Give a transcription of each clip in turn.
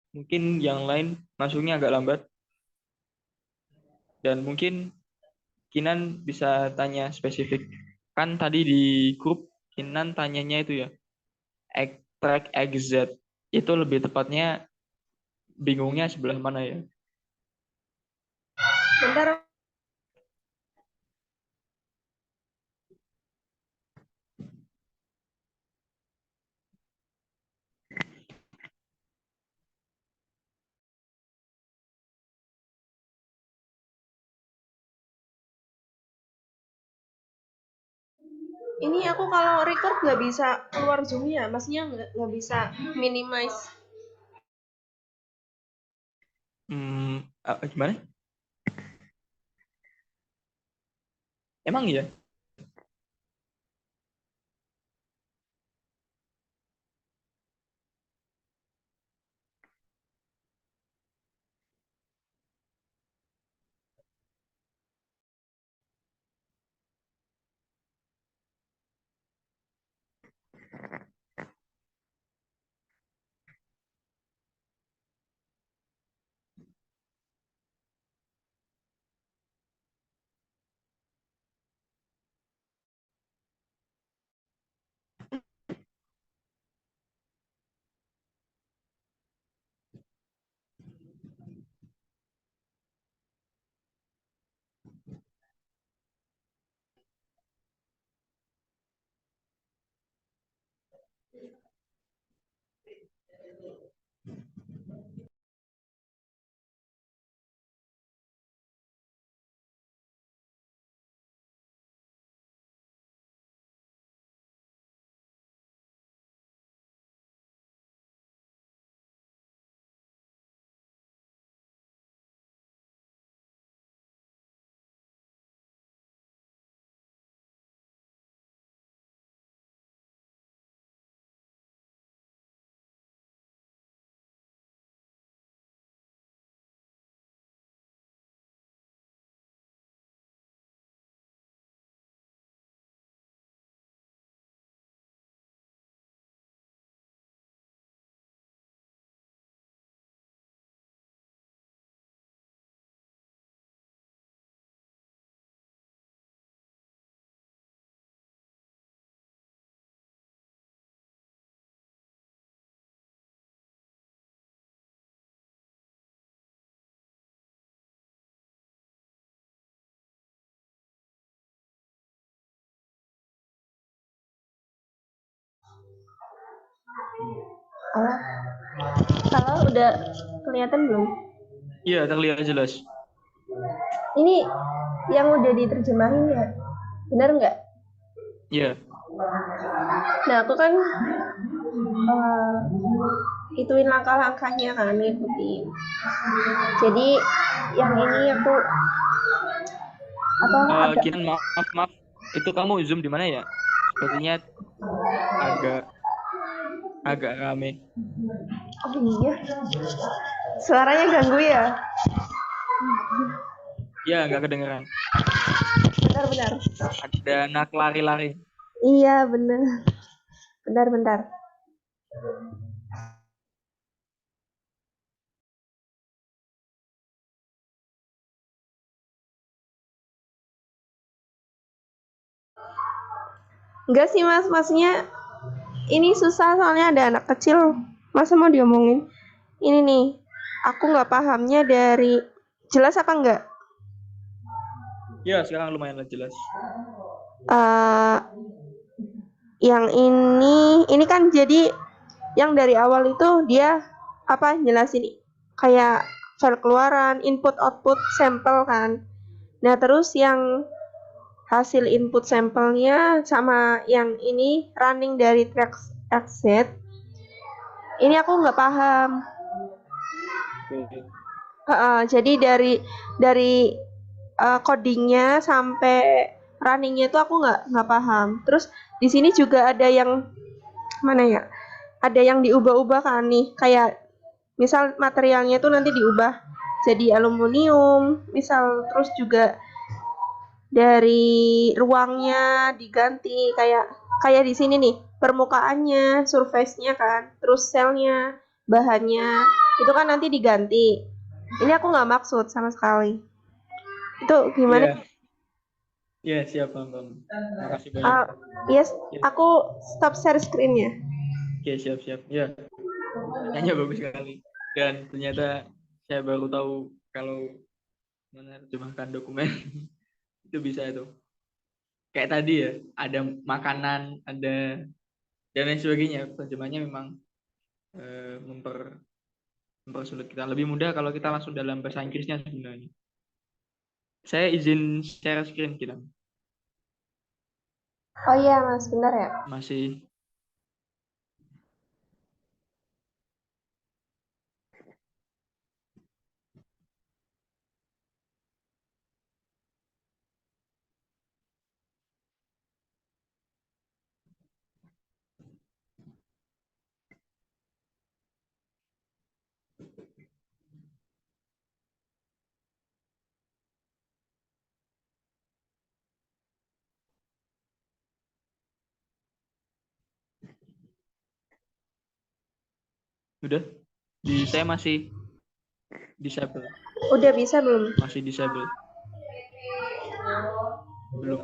Mungkin yang lain masuknya agak lambat, dan mungkin Kinan bisa tanya spesifik. Kan tadi di grup Kinan tanyanya itu ya, track exit. Itu lebih tepatnya bingungnya sebelah mana ya? Bentar. Ini aku kalau record nggak bisa keluar zoom-nya, maksudnya nggak bisa minimize. Gimana? Emang iya? Kalau udah kelihatan belum? Iya, terlihat jelas. Ini yang udah diterjemahin ya, benar nggak? Iya. Nah aku kan ituin langkah-langkahnya kan, ngikutin. Jadi yang ini aku apa agak. Kinan, maaf, maaf. Itu kamu Zoom di mana ya? Sepertinya agak agak rame. Oh iya, suaranya ganggu ya. Ya, nggak kedengeran. Bentar. Ada anak lari-lari. Iya bener. Bentar. Enggak sih mas, maksudnya ini susah soalnya ada anak kecil. Masa mau diomongin? Ini nih, aku nggak pahamnya dari jelas apa enggak? Ya, sekarang lumayan jelas. Uh, yang ini kan jadi yang dari awal itu dia apa jelasin kayak file keluaran, input output sampel kan. Nah terus yang hasil input sampelnya sama yang ini running dari track exit, ini aku nggak paham. Oke. Jadi dari codingnya sampai runningnya itu aku nggak paham. Terus di sini juga ada yang mana ya? Ada yang diubah-ubah kan nih, kayak misal materialnya itu nanti diubah jadi aluminium, misal terus juga dari ruangnya diganti kayak di sini nih permukaannya, surface-nya kan, terus selnya, bahannya. itu kan nanti diganti. Ini aku nggak maksud sama sekali. Itu gimana? Iya, iya siap Bang. Makasih banyak. Uh, yes, Ya, aku stop share screen-nya. oke, siap. Ya, pertanyaannya bagus sekali. Dan ternyata saya baru tahu kalau menerjemahkan dokumen itu bisa itu. Kayak tadi ya, ada makanan, ada dan lain sebagainya. Terjemahnya memang mempersulit kita. Lebih mudah kalau kita langsung dalam bahasa Inggrisnya sebenarnya. Saya izin share screen kita. Oh iya Mas, benar ya? Masih udah saya masih disable. Udah bisa belum? Masih disable. Belum.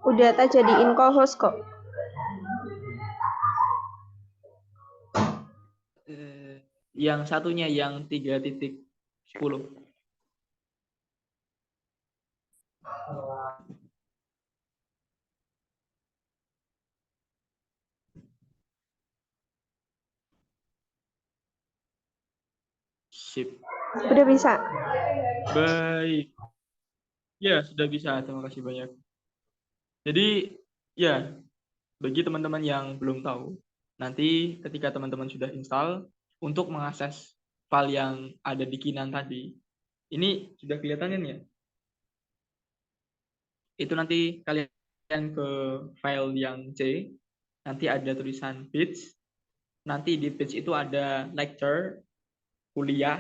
Udah tak jadiin co-host kok. Yang satunya yang 3.10. Sip. Udah bisa. Baik. Ya, sudah bisa. Terima kasih banyak. Jadi, ya, bagi teman-teman yang belum tahu, nanti ketika teman-teman sudah install, untuk mengakses file yang ada di Kinan tadi, ini sudah kelihatan ya? Itu nanti kalian ke file yang C, nanti ada tulisan page, nanti di page itu ada lecture, kuliah,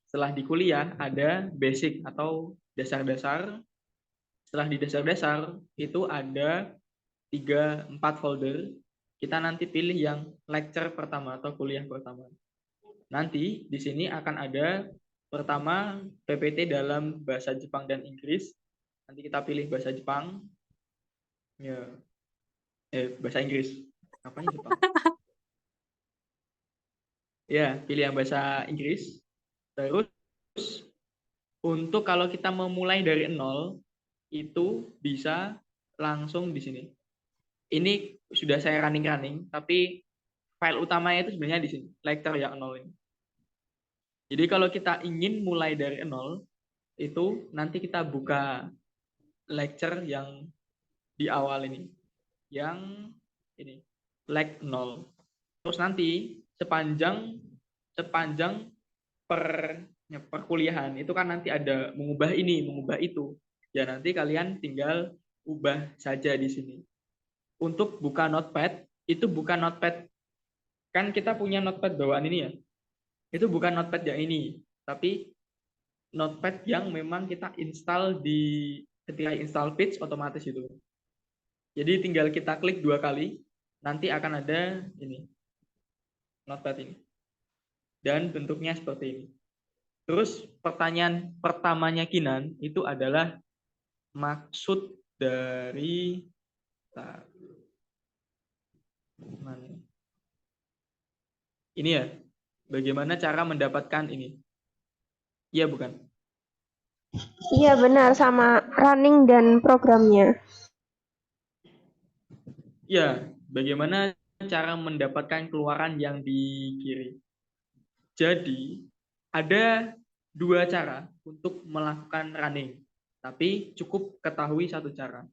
setelah di kuliah ada basic atau dasar-dasar, setelah di dasar-dasar itu ada 3-4 folder, kita nanti pilih yang lecture pertama atau kuliah pertama. Nanti di sini akan ada pertama PPT dalam bahasa Jepang dan Inggris. Nanti kita pilih bahasa Jepang. Ya, bahasa Inggris. Apanya Jepang? Ya, pilih yang bahasa Inggris. Terus untuk kalau kita memulai dari nol itu bisa langsung di sini. Ini sudah saya running, tapi file utamanya itu sebenarnya di sini, lecture yang nol ini. Jadi kalau kita ingin mulai dari nol, itu nanti kita buka lecture yang di awal ini, yang ini, leg 0. Terus nanti sepanjang per perkuliahan itu kan nanti ada mengubah ini, mengubah itu. Ya nanti kalian tinggal ubah saja di sini. Untuk buka notepad, itu bukan notepad, kan kita punya notepad bawaan ini ya. Itu bukan notepad yang ini, tapi notepad yang memang kita install di ketika install Page otomatis itu. Jadi tinggal kita klik 2 kali, nanti akan ada ini notepad ini. Dan bentuknya seperti ini. Terus pertanyaan pertamanya Kinan itu adalah maksud dari mana? Ini ya, bagaimana cara mendapatkan ini? Iya bukan? Iya benar, sama running dan programnya. Ya, bagaimana cara mendapatkan keluaran yang di kiri? Jadi, ada 2 cara untuk melakukan running, tapi cukup ketahui 1 cara.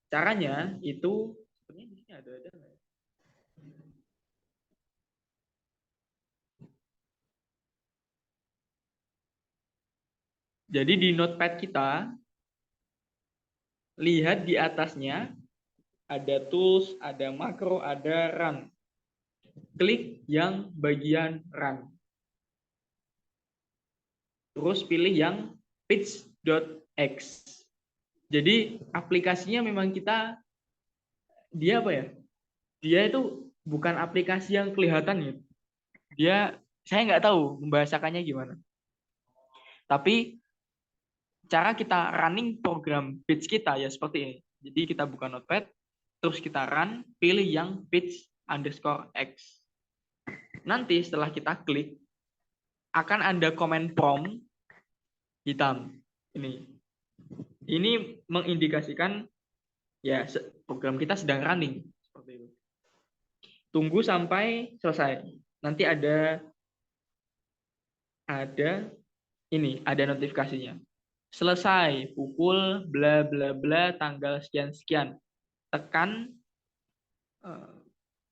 Caranya itu sebenarnya di sini ada nggak ya? Jadi di notepad kita, lihat di atasnya ada tools, ada makro, ada run. Klik yang bagian run. Terus pilih yang pitch.x. Jadi aplikasinya memang dia apa ya? Dia itu bukan aplikasi yang kelihatan ya. Saya nggak tahu membahasakannya gimana. Tapi cara kita running program page kita ya seperti ini. Jadi kita buka Notepad, terus kita run, pilih yang page_x. Nanti setelah kita klik, akan ada komen prompt hitam. Ini mengindikasikan ya program kita sedang running. Seperti itu. Tunggu sampai selesai. Nanti ada notifikasinya. Selesai pukul bla bla bla tanggal sekian sekian. Tekan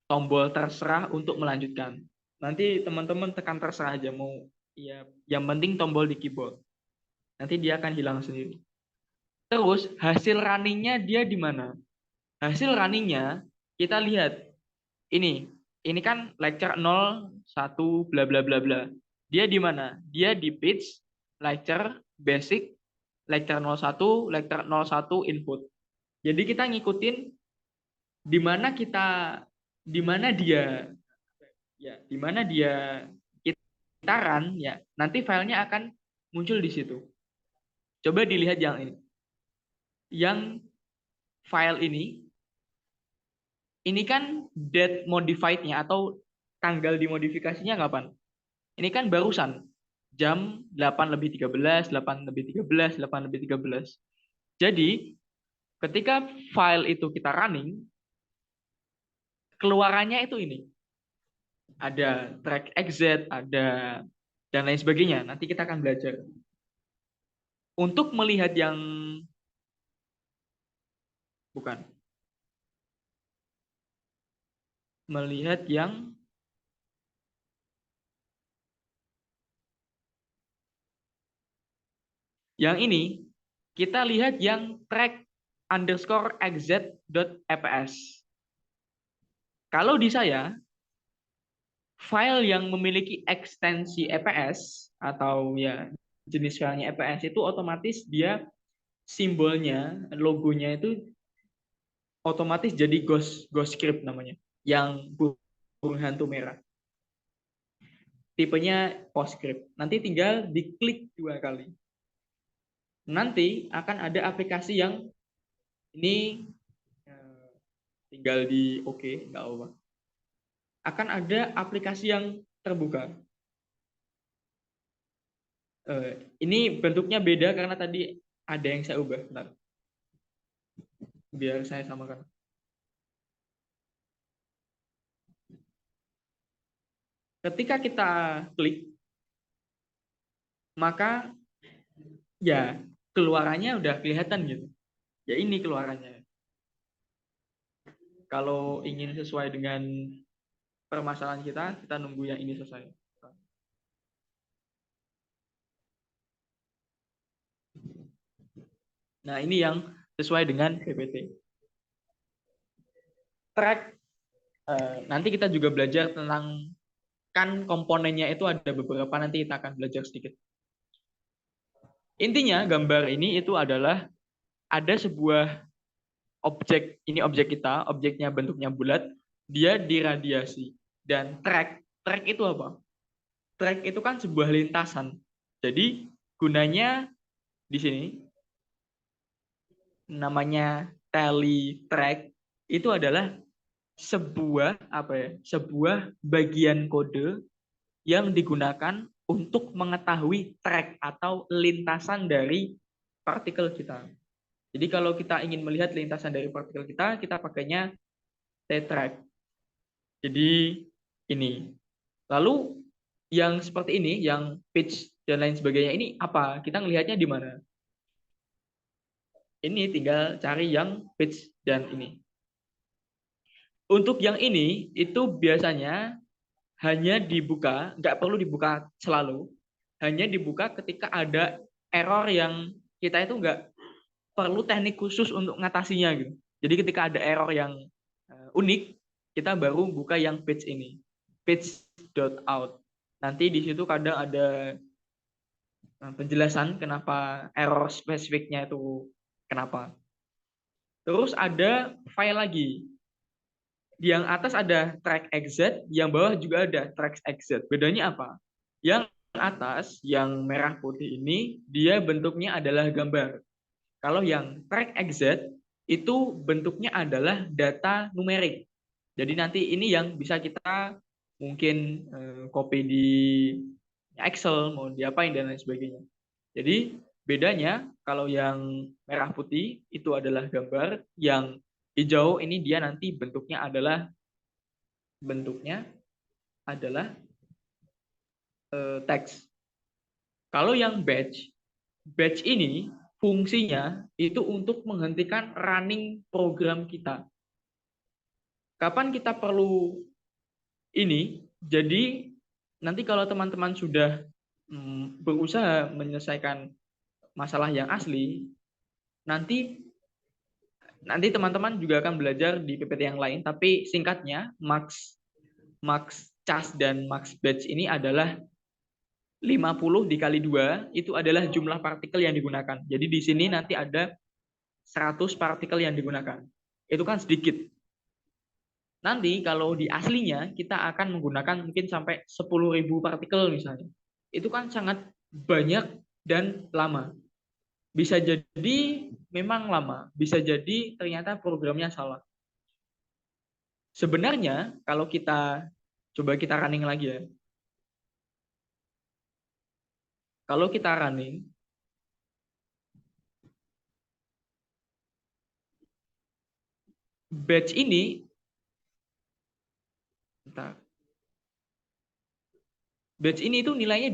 tombol terserah untuk melanjutkan. Nanti teman-teman tekan terserah aja mau ya, yang penting tombol di keyboard. Nanti dia akan hilang sendiri. Terus hasil runningnya dia di mana? Hasil runningnya kita lihat ini kan lecture 01 bla bla bla bla. Dia di mana? Dia di page lecture basic lecture 01 lecture 01 input. Jadi kita ngikutin di mana dia kita run ya. Nanti filenya akan muncul di situ. Coba dilihat yang ini. Yang file ini kan date modified-nya atau tanggal dimodifikasinya kapan? Ini kan barusan jam 8:13, 8:13, 8:13. Jadi ketika file itu kita running, keluarannya itu ini. Ada track exit, ada dan lain sebagainya. Nanti kita akan belajar. Untuk melihat yang bukan. Melihat yang ini, kita lihat yang track_exit.eps. Kalau di saya, file yang memiliki ekstensi EPS atau ya jenis filenya EPS itu otomatis dia simbolnya, logonya itu otomatis jadi ghost script namanya, yang burung hantu merah. Tipenya PostScript. Nanti tinggal diklik 2 kali. Nanti akan ada aplikasi yang ini tinggal di oke, nggak apa-apa. Akan ada aplikasi yang terbuka. Ini bentuknya beda karena tadi ada yang saya ubah. Bentar. Biar saya samakan. Ketika kita klik, maka ya keluarannya udah kelihatan gitu. Ya ini keluarannya. Kalau ingin sesuai dengan permasalahan kita nunggu yang ini selesai. Nah, ini yang sesuai dengan PPT. Track, nanti kita juga belajar tentang, kan komponennya itu ada beberapa, nanti kita akan belajar sedikit. Intinya, gambar ini itu adalah ada sebuah objek, ini objek kita, objeknya bentuknya bulat, dia diradiasi. Dan track itu apa? Track itu kan sebuah lintasan. Jadi, gunanya di sini, namanya tally track itu adalah sebuah bagian kode yang digunakan untuk mengetahui track atau lintasan dari partikel kita. Jadi kalau kita ingin melihat lintasan dari partikel kita pakainya T-track. Jadi ini. Lalu yang seperti ini, yang pitch dan lain sebagainya ini apa? Kita ngelihatnya di mana? Ini tinggal cari yang pitch dan ini. Untuk yang ini, itu biasanya hanya dibuka, nggak perlu dibuka selalu, hanya dibuka ketika ada error yang kita itu nggak perlu teknik khusus untuk ngatasinya gitu. Jadi ketika ada error yang unik, kita baru buka yang page ini, page.out. Nanti di situ kadang ada penjelasan kenapa error spesifiknya itu kenapa. Terus ada file lagi. Yang atas ada track exit, yang bawah juga ada track exit. Bedanya apa? Yang atas, yang merah putih ini, dia bentuknya adalah gambar. Kalau yang track exit, itu bentuknya adalah data numerik. Jadi nanti ini yang bisa kita mungkin copy di Excel, mau diapain, dan lain sebagainya. Jadi bedanya, kalau yang merah putih itu adalah gambar, yang hijau ini dia nanti bentuknya adalah teks. Kalau yang batch ini fungsinya itu untuk menghentikan running program kita. Kapan kita perlu ini? Jadi nanti kalau teman-teman sudah berusaha menyelesaikan masalah yang asli, nanti teman-teman juga akan belajar di PPT yang lain, tapi singkatnya max cas dan max batch ini adalah 50 dikali 2 itu adalah jumlah partikel yang digunakan. Jadi di sini nanti ada 100 partikel yang digunakan. Itu kan sedikit. Nanti kalau di aslinya kita akan menggunakan mungkin sampai 10.000 partikel misalnya. Itu kan sangat banyak dan lama. Bisa jadi memang lama, bisa jadi ternyata programnya salah. Sebenarnya kalau kita coba kita running lagi ya. Kalau kita running, batch ini, bentar, batch ini itu nilainya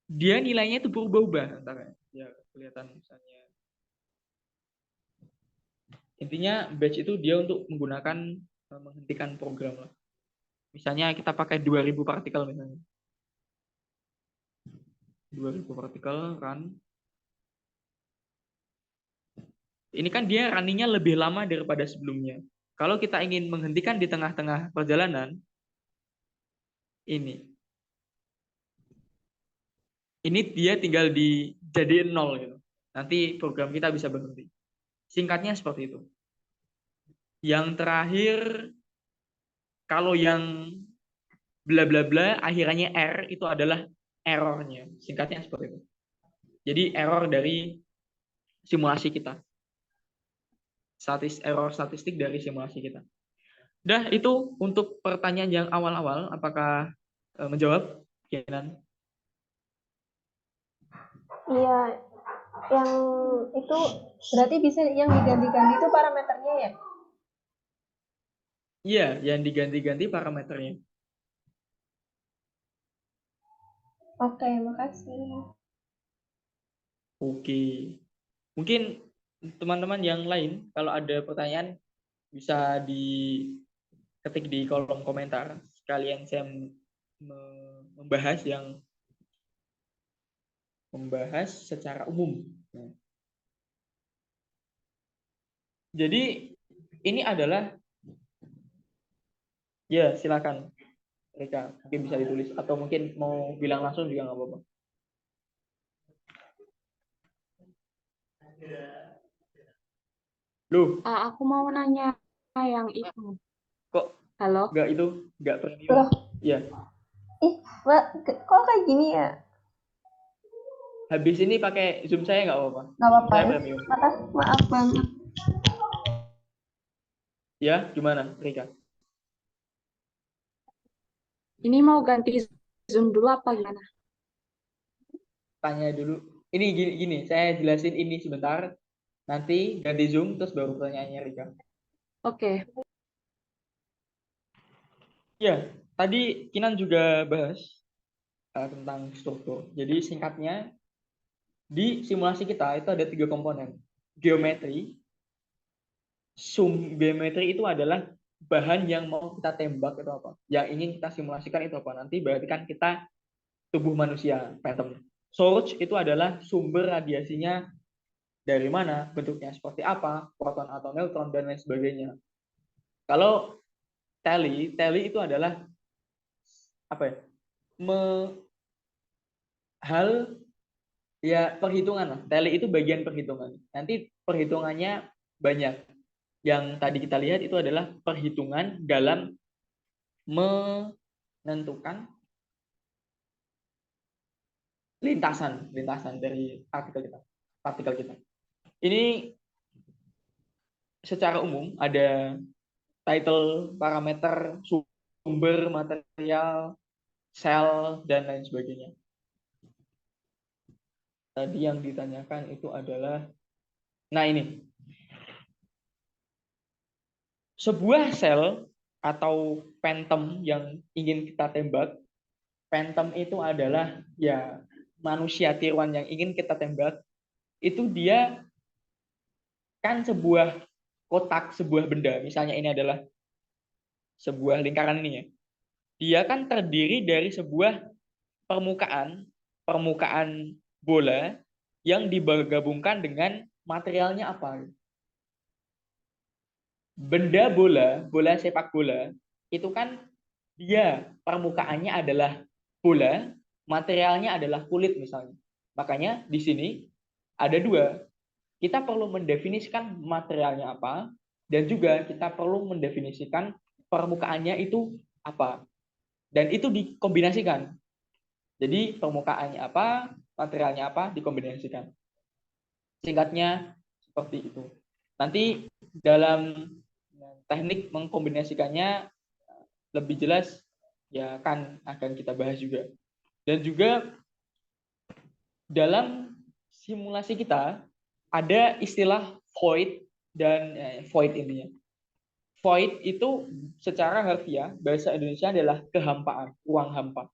dia nilainya itu berubah-ubah antara ya kelihatan misalnya. Intinya batch itu dia untuk menggunakan menghentikan program lah. Misalnya kita pakai 2000 partikel misalnya. 2000 partikel run. Ini kan dia runningnya lebih lama daripada sebelumnya. Kalau kita ingin menghentikan di tengah-tengah perjalanan, ini dia tinggal dijadiin 0 gitu. Nanti program kita bisa berhenti. Singkatnya seperti itu. Yang terakhir, kalau yang bla bla bla akhirnya R itu adalah errornya. Singkatnya seperti itu. Jadi error dari simulasi kita. Error statistik dari simulasi kita. Dah, itu untuk pertanyaan yang awal-awal. Apakah menjawab, Kenan? Iya, yang itu berarti bisa yang diganti-ganti itu parameternya ya? Iya, yang diganti-ganti parameternya. Oke, makasih. Oke. Mungkin teman-teman yang lain, kalau ada pertanyaan, bisa diketik di kolom komentar. Sekalian saya membahas secara umum. Nah, jadi ini adalah, ya silakan Rika, mungkin bisa ditulis atau mungkin mau bilang langsung juga nggak apa-apa. Loh, Aku mau nanya yang itu. kok Halo? nggak premium? Loh, Ya, Mbak, kok kayak gini ya? habis ini pakai Zoom saya nggak apa-apa. Nggak apa-apa. Saya premium. Maaf banget. Ya, gimana, Rika? Ini mau ganti Zoom dulu apa gimana? Tanya dulu. Ini gini, saya jelasin ini sebentar. Nanti ganti Zoom, terus baru pertanyaannya, Rika. Oke. Ya, tadi Kinan juga bahas tentang struktur. Jadi singkatnya, di simulasi kita itu ada 3 komponen. Geometri. Geometri itu adalah bahan yang mau kita tembak itu apa. Yang ingin kita simulasikan itu apa. Nanti berarti kan kita tubuh manusia, pattern. Source itu adalah sumber radiasinya dari mana, bentuknya seperti apa, proton atau neutron, dan lain sebagainya. Kalau tally itu adalah apa ya? Hal ya perhitungan lah. Tally itu bagian perhitungan. Nanti perhitungannya banyak. yang tadi kita lihat itu adalah perhitungan dalam menentukan lintasan dari partikel kita. Ini secara umum ada title, parameter, sumber, material, sel, dan lain sebagainya. Tadi yang ditanyakan itu adalah, nah ini, sebuah sel atau phantom yang ingin kita tembak. Phantom itu adalah ya manusia tiruan yang ingin kita tembak. Itu dia kan sebuah kotak, sebuah benda. Misalnya ini adalah sebuah lingkaran ini ya. Dia kan terdiri dari sebuah permukaan bola yang digabungkan dengan materialnya apa. Benda bola sepak bola, itu kan dia permukaannya adalah bola, materialnya adalah kulit misalnya. Makanya di sini ada dua. Kita perlu mendefinisikan materialnya apa, dan juga kita perlu mendefinisikan permukaannya itu apa. Dan itu dikombinasikan. Jadi permukaannya apa, materialnya apa, dikombinasikan. Singkatnya seperti itu. Nanti dalam teknik mengkombinasikannya lebih jelas ya akan kita bahas juga. Dan juga dalam simulasi kita ada istilah void dan void ini ya. Void itu secara harfiah bahasa Indonesia adalah kehampaan, ruang hampa.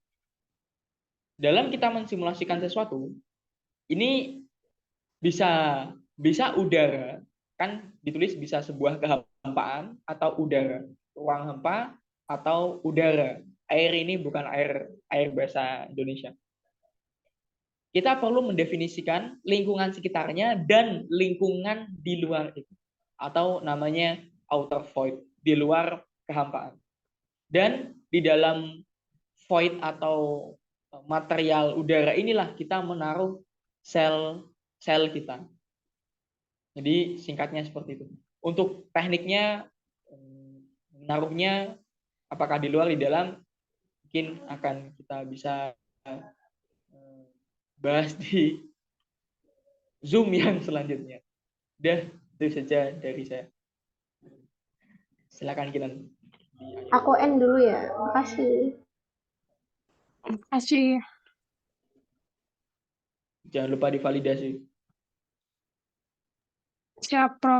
Dalam kita mensimulasikan sesuatu, ini bisa udara, kan ditulis bisa sebuah kehampaan atau udara, ruang hampa atau udara. Air ini bukan air bahasa Indonesia. Kita perlu mendefinisikan lingkungan sekitarnya dan lingkungan di luar itu, atau namanya outer void, di luar kehampaan. Dan di dalam void atau material udara inilah kita menaruh sel kita. Jadi singkatnya seperti itu. Untuk tekniknya menaruhnya apakah di luar, di dalam, mungkin akan kita bisa bahas di Zoom yang selanjutnya. Udah, itu saja dari saya. Silakan Kinan. Aku end dulu ya. Makasih. Kasih. Jangan lupa divalidasi. Siap, Prof.